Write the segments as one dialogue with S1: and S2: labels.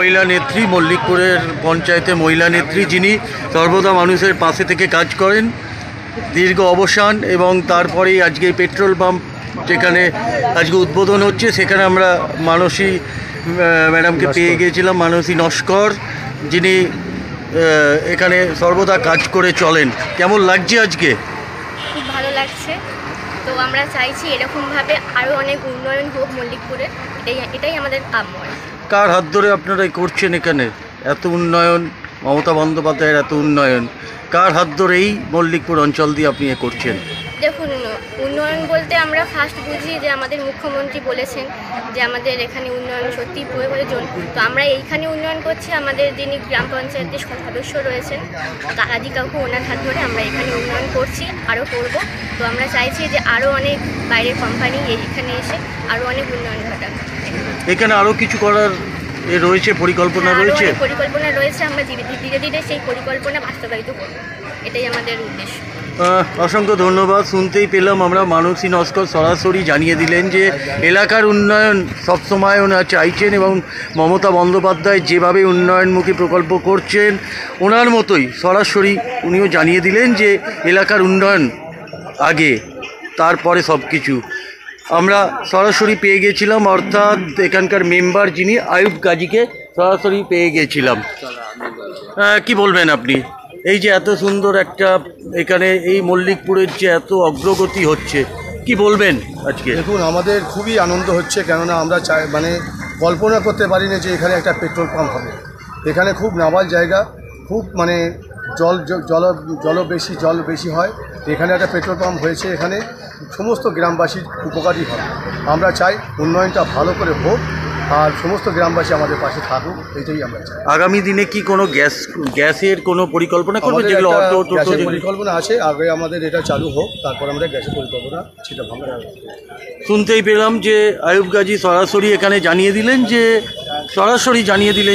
S1: মহিলা নেত্রী, মল্লিকপুরের পঞ্চায়েতে মহিলা নেত্রী, যিনি সর্বদা মানুষের পাশে থেকে কাজ করেন। দীর্ঘ অবসান এবং তারপরেই আজকে পেট্রোল পাম্প যেখানে আজকে উদ্বোধন হচ্ছে, সেখানে আমরা মানসী ম্যাডামকে পেয়ে গিয়েছিলাম, মানসী নস্কর, যিনি এখানে সর্বদা কাজ করে চলেন। কেমন লাগছে আজকে?
S2: খুব ভালো লাগছে। তো আমরা চাইছি এরকমভাবে আরও অনেক উন্নয়ন হোক মল্লিকপুরে, এটাই আমাদের কাম্য।
S1: কার হাত ধরে আপনারা করছেন এখানে এত উন্নয়ন? মমতা বন্দ্যোপাধ্যায়ের এত উন্নয়ন কার হাত ধরেই মল্লিকপুর অঞ্চল দিয়ে আপনি করছেন?
S2: দেখুন, উন্নয়ন বলতে আমরা ফার্স্ট বুঝি যে আমাদের মুখ্যমন্ত্রী বলেছেন যে আমাদের এখানে উন্নয়ন সত্যি প্রয়োজন। তো আমরা এইখানে উন্নয়ন করছি, আমাদের যিনি গ্রাম পঞ্চায়েতের সদস্য রয়েছেন কাকাজি কাকু, ওনার হাত ধরে আমরা এখানে উন্নয়ন করছি, আরও করব। তো আমরা চাইছি যে আরও অনেক বাইরের কোম্পানি এখানে এসে আরও অনেক উন্নয়ন ঘটাক।
S1: এখানে আরও কিছু করার রয়েছে, পরিকল্পনা রয়েছে?
S2: পরিকল্পনা রয়েছে, আমরা ধীরে ধীরে সেই পরিকল্পনা বাস্তবায়িত করব, এটাই আমাদের উদ্দেশ্য।
S1: অসংখ্য ধন্যবাদ। শুনতেই পেলাম আমরা, মানসী নস্কর সরাসরি জানিয়ে দিলেন যে এলাকার উন্নয়ন সবসময় ওনারা চাইছেন এবং মমতা বন্দ্যোপাধ্যায় যেভাবে উন্নয়নমুখী প্রকল্প করছেন ওনার মতোই সরাসরি উনিও জানিয়ে দিলেন যে এলাকার উন্নয়ন আগে, তারপরে সব কিছু। আমরা সরাসরি পেয়ে গেছিলাম, অর্থাৎ এখানকার মেম্বার যিনি আয়ুব গাজীকে সরাসরি পেয়ে গেছিলাম। কি বলবেন আপনি? এই যে এত সুন্দর একটা এখানে এই মল্লিকপুরের যে এত অগ্রগতি হচ্ছে, কি বলবেন আজকে?
S3: দেখুন, আমাদের খুবই আনন্দ হচ্ছে, কেননা আমরা কল্পনা করতে পারি না যে এখানে একটা পেট্রোল পাম্প হবে। এখানে খুব নাবাল জায়গা, খুব জল বেশি হয়। এখানে একটা পেট্রোল পাম্প হয়েছে, এখানে সমস্ত গ্রামবাসীর উপকারী হবে। আমরা চাই উন্নয়নটা ভালো করে হোক আর সমস্ত গ্রামবাসী আমাদের পাশে থাকুক, এটাই আমরা চাই।
S1: আগামী দিনে কি কোনো গ্যাসের কোনো পরিকল্পনা করবে? যেগুলো
S3: গ্যাসের পরিকল্পনা আছে, আগে আমাদের এটা চালু হোক, তারপর আমরা গ্যাসের পরিকল্পনা সেটা ভাবনা।
S1: শুনতেই পেলাম যে আয়ুব গাজী সরাসরি এখানে জানিয়ে দিলেন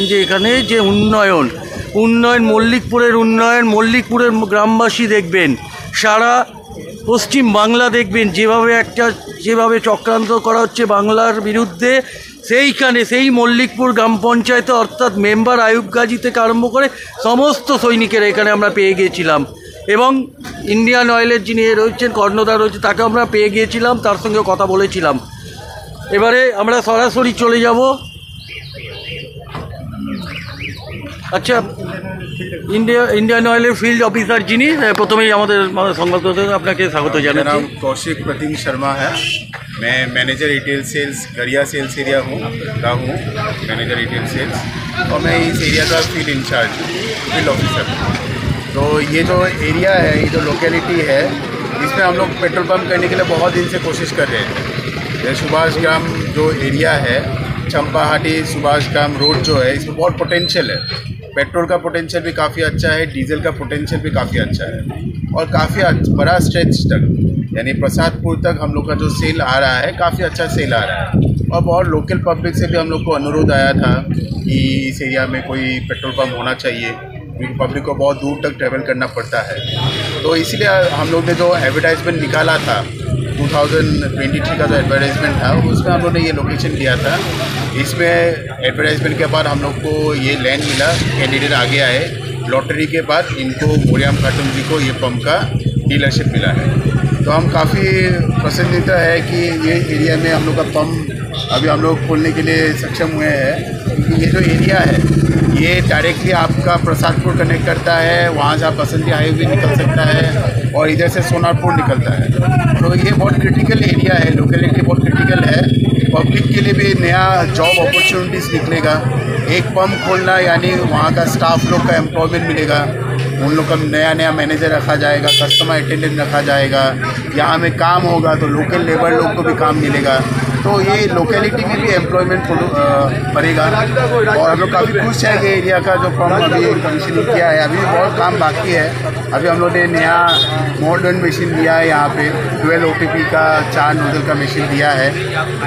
S1: যে এখানে যে উন্নয়ন মল্লিকপুরের উন্নয়ন, মল্লিকপুরের গ্রামবাসী দেখবেন, সারা পশ্চিম বাংলা দেখবেন যেভাবে চক্রান্ত করা হচ্ছে বাংলার বিরুদ্ধে, সেই মল্লিকপুর গ্রাম পঞ্চায়েতে অর্থাৎ মেম্বার আয়ুব গাজী থেকে আরম্ভ করে সমস্ত সৈনিকেরা এখানে আমরা পেয়ে গিয়েছিলাম। এবং ইন্ডিয়ান অয়েলের যিনি রয়েছেন কর্ণধার রয়েছে, তাকে আমরা পেয়ে গিয়েছিলাম, তার সঙ্গে কথা বলেছিলাম। এবারে আমরা সরাসরি চলে যাব। আচ্ছা, इंडियन ऑयल फील्ड ऑफिसर जिनी प्रथम संबाददाता आपके स्वागत जाना।
S4: नाम कौशिक प्रतिम शर्मा है। मैं मैनेजर रिटेल सेल्स गरिया सेल्स एरिया हूँ मैनेजर रिटेल सेल्स, और मैं इस एरिया का फील्ड इंचार्ज हूँ, फील्ड ऑफिसर। तो ये जो एरिया है, ये जो लोकेलिटी है, इसमें हम लोग पेट्रोल पंप करने के लिए बहुत दिन से कोशिश कर रहे थे। ये सुभाष ग्राम जो एरिया है, चंपाहाटी सुभाष ग्राम रोड जो है, इसमें बहुत पोटेंशियल है। पेट्रोल का पोटेंशियल भी काफ़ी अच्छा है, डीजल का पोटेंशियल भी काफ़ी अच्छा है, और काफ़ी बड़ा स्ट्रेच तक, यानी प्रसादपुर तक हम लोग का जो सेल आ रहा है, काफ़ी अच्छा सेल आ रहा है। और बहुत लोकल पब्लिक से भी हम लोग को अनुरोध आया था कि इस एरिया में कोई पेट्रोल पंप होना चाहिए, क्योंकि पब्लिक को बहुत दूर तक ट्रैवल करना पड़ता है। तो इसीलिए हम लोग ने जो एडवर्टाइजमेंट निकाला था 2023 का जो एडवर्टाइजमेंट था, उसमें हम लोग ने ये लोकेशन दिया था। इसमें एडवर्टाइजमेंट के बाद हम लोग को ये लैंड मिला, कैंडिडेट आगे आए, लॉटरी के बाद इनको मोरियाम खाटूम जी को ये पंप का डीलरशिप मिला है। तो हम काफ़ी पसंदीदा है कि ये एरिया में हम लोग का पंप अभी हम लोग खोलने के लिए सक्षम हुए हैं, क्योंकि ये जो एरिया है ये डायरेक्टली आपका प्रसादपुर कनेक्ट करता है, वहाँ से आप बसंती हाईवे निकल सकता है, और इधर से सोनारपुर निकलता है। तो ये बहुत क्रिटिकल एरिया है, लोकेलिटी बहुत क्रिटिकल है। पब्लिक के लिए भी नया जॉब अपॉर्चुनिटीज़ निकलेगा। एक पंप खोलना यानी वहाँ का स्टाफ लोग का एम्प्लॉयमेंट मिलेगा, उन लोग का नया मैनेजर रखा जाएगा, कस्टमर अटेंडेंट रखा जाएगा, यहाँ में काम होगा तो लोकल लेबर लोग को भी काम मिलेगा। तो ये लोकेलिटी में भी एम्प्लॉयमेंट बढ़ेगा, और हम लोग काफ़ी खुश है कि एरिया का जो पंप अभी कमीशनिंग किया है। अभी बहुत काम बाकी है। अभी हम लोग ने नया मॉडर्न मशीन दिया है, यहाँ पे 12 OTP का 4 नोजल का मशीन दिया है,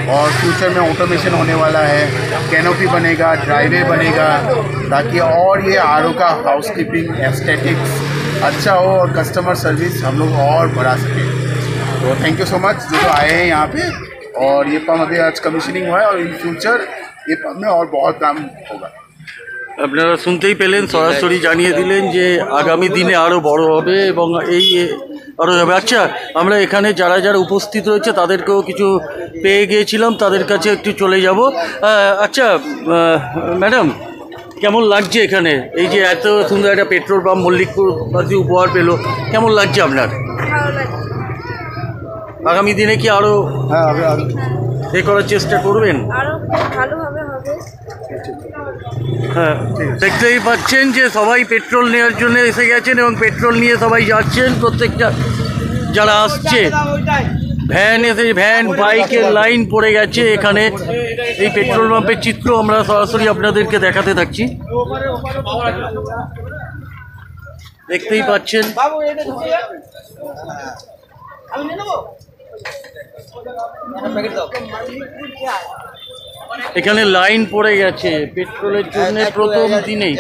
S4: और फ्यूचर में ऑटोमेशन होने वाला है, कैनोपी बनेगा, ड्राइवे बनेगा, ताकि और ये RO का हाउसकीपिंग एस्थेटिक्स अच्छा हो और कस्टमर सर्विस हम लोग और बढ़ा सकें। तो थैंक यू सो मच जो आए हैं यहाँ पे, और ये पंप अभी आज कमीशनिंग हुआ है, और इन फ्यूचर ये पंप में और बहुत काम होगा।
S1: আপনারা শুনতেই পেলেন, সরাসরি জানিয়ে দিলেন যে আগামী দিনে আরও বড় হবে এবং এই আরও হবে। আচ্ছা, আমরা এখানে যারা যারা উপস্থিত রয়েছে তাদেরকেও কিছু পেয়ে গিয়েছিলাম, তাদের কাছে একটু চলে যাব। আচ্ছা ম্যাডাম, কেমন লাগছে এখানে এই যে এত সুন্দর একটা পেট্রোল পাম্প মল্লিকপুরবাসী উপহার পেলো, কেমন লাগছে আপনার? আগামী দিনে কি আরও এ করার চেষ্টা করবেন? হ্যাঁ, দেখতেই পাচ্ছেন যে সবাই পেট্রোল নেওয়ার জন্য এসে গেছেন এবং পেট্রোল নিয়ে সবাই যাচ্ছেন। প্রত্যেকটা যারা আসছে ভ্যান বাইকের লাইন পড়ে গেছে এখানে। এই পেট্রোল পাম্পের চিত্র আমরা সরাসরি আপনাদেরকে দেখাতে থাকছি, দেখতেই পাচ্ছেন। এখানে লাইন পড়ে গেছে পেট্রোলের জন্য প্রথম দিনেই।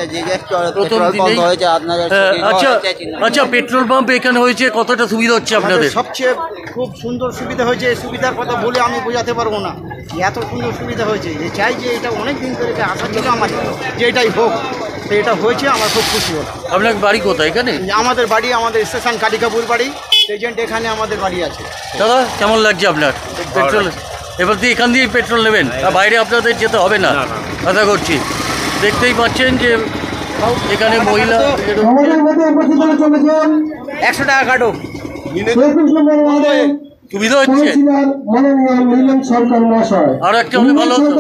S1: আচ্ছা আচ্ছা, পেট্রোল পাম্প এখানে হয়েছে, কতটা সুবিধা হচ্ছে আপনাদের?
S5: সবচেয়ে খুব সুন্দর সুবিধা হয়েছে। এই সুবিধার কথা বলে আমি বোঝাতে পারবো না, এত সুন্দর সুবিধা হয়েছে যে চাই যে এটা অনেক দিন ধরে আশা ছিল আমার যে এটাই হোক, তো এটা হয়েছে, আমার খুব খুশি হলো।
S1: আপনার বাড়ি কোথায়? এখানে
S5: আমাদের বাড়ি, আমাদের স্টেশন কালিকাপুর বাড়ি, এজেন্ট এখানে আমাদের বাড়ি আছে।
S1: দাদা, কেমন লাগছে আপনার পেট্রোল? এবার দিয়ে এখান দিয়েই পেট্রোল নেবেন, বাইরে আপনাদের যেতে হবে না আশা করছি। দেখতেই পাচ্ছেন যে এখানে মহিলা
S5: 100 টাকা কাটো,
S1: সুবিধা হচ্ছে। আর একটা হলে ভালো হতো।